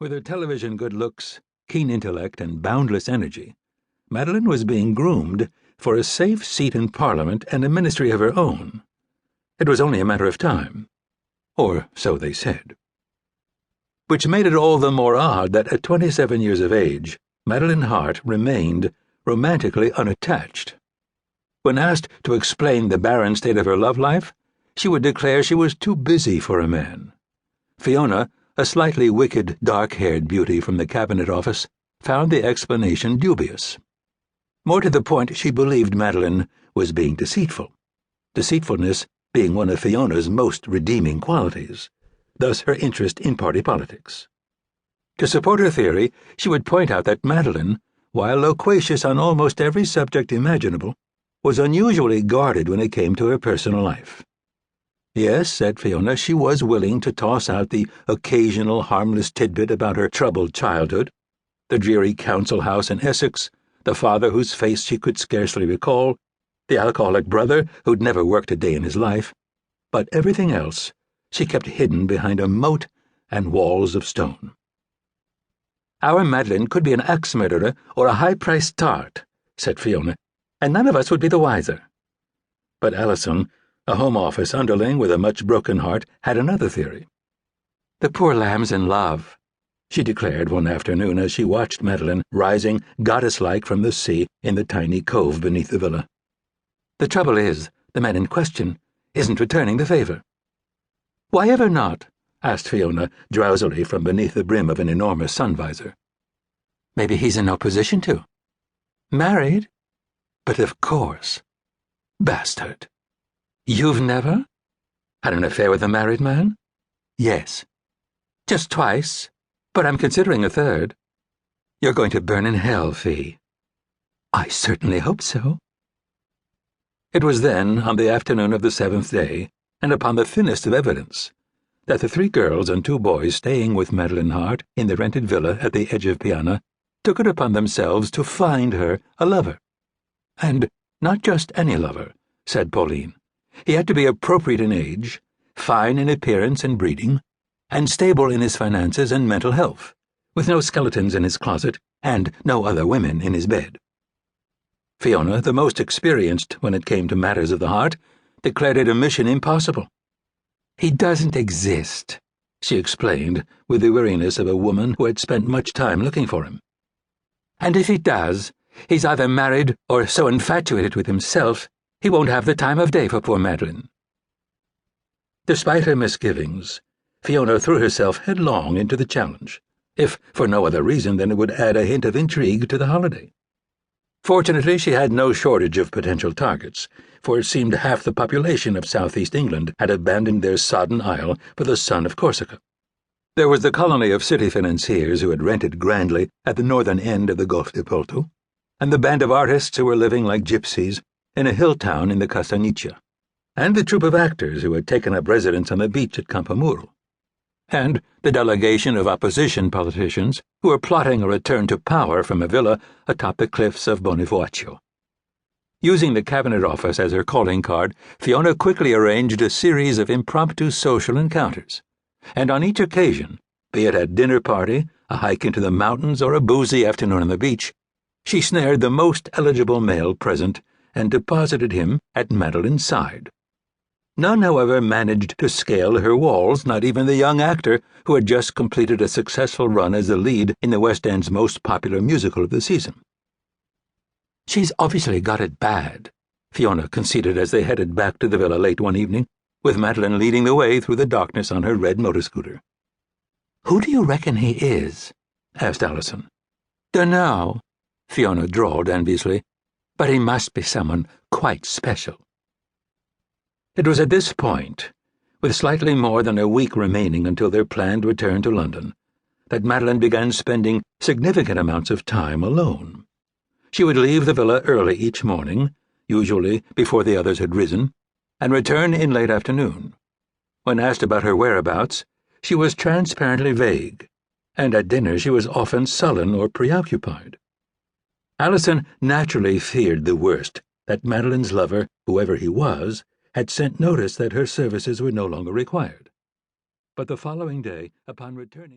With her television good looks, keen intellect, and boundless energy, Madeline was being groomed for a safe seat in Parliament and a ministry of her own. It was only a matter of time. Or so they said. Which made it all the more odd that at 27 years of age, Madeline Hart remained romantically unattached. When asked to explain the barren state of her love life, she would declare she was too busy for a man. Fiona, a slightly wicked, dark-haired beauty from the Cabinet Office, found the explanation dubious. More to the point, she believed Madeline was being deceitful, deceitfulness being one of Fiona's most redeeming qualities, thus her interest in party politics. To support her theory, she would point out that Madeline, while loquacious on almost every subject imaginable, was unusually guarded when it came to her personal life. Yes, said Fiona, she was willing to toss out the occasional harmless tidbit about her troubled childhood, the dreary council house in Essex, the father whose face she could scarcely recall, the alcoholic brother who'd never worked a day in his life, but everything else she kept hidden behind a moat and walls of stone. Our Madeline could be an axe murderer or a high-priced tart, said Fiona, and none of us would be the wiser. But Allison, a Home Office underling with a much broken heart, had another theory. The poor lamb's in love, she declared one afternoon as she watched Madeline rising goddess-like from the sea in the tiny cove beneath the villa. The trouble is, the man in question isn't returning the favor. Why ever not? Asked Fiona drowsily from beneath the brim of an enormous sun visor. Maybe he's in no position to. Married? But of course. Bastard. You've never? Had an affair with a married man? Yes. Just twice, but I'm considering a third. You're going to burn in hell, Fee. I certainly hope so. It was then, on the afternoon of the 7th day, and upon the thinnest of evidence, that the 3 girls and 2 boys staying with Madeline Hart in the rented villa at the edge of Piana took it upon themselves to find her a lover. And not just any lover, said Pauline. He had to be appropriate in age, fine in appearance and breeding, and stable in his finances and mental health, with no skeletons in his closet and no other women in his bed. Fiona, the most experienced when it came to matters of the heart, declared it a mission impossible. He doesn't exist, she explained with the weariness of a woman who had spent much time looking for him. And if he does, he's either married or so infatuated with himself he won't have the time of day for poor Madeline. Despite her misgivings, Fiona threw herself headlong into the challenge, if for no other reason than it would add a hint of intrigue to the holiday. Fortunately, she had no shortage of potential targets, for it seemed half the population of southeast England had abandoned their sodden isle for the sun of Corsica. There was the colony of city financiers who had rented grandly at the northern end of the Gulf de Porto, and the band of artists who were living like gypsies in a hill town in the Castagniccia, and the troupe of actors who had taken up residence on the beach at Campomuro, and the delegation of opposition politicians who were plotting a return to power from a villa atop the cliffs of Bonifacio. Using the Cabinet Office as her calling card, Fiona quickly arranged a series of impromptu social encounters, and on each occasion, be it a dinner party, a hike into the mountains, or a boozy afternoon on the beach, she snared the most eligible male present and deposited him at Madeline's side. None, however, managed to scale her walls, not even the young actor who had just completed a successful run as the lead in the West End's most popular musical of the season. She's obviously got it bad, Fiona conceded as they headed back to the villa late one evening, with Madeline leading the way through the darkness on her red motor scooter. Who do you reckon he is? Asked Allison. Dunno, Fiona drawled enviously, but he must be someone quite special. It was at this point, with slightly more than a week remaining until their planned return to London, that Madeline began spending significant amounts of time alone. She would leave the villa early each morning, usually before the others had risen, and return in late afternoon. When asked about her whereabouts, she was transparently vague, and at dinner she was often sullen or preoccupied. Allison naturally feared the worst, that Madeline's lover, whoever he was, had sent notice that her services were no longer required. But the following day, upon returning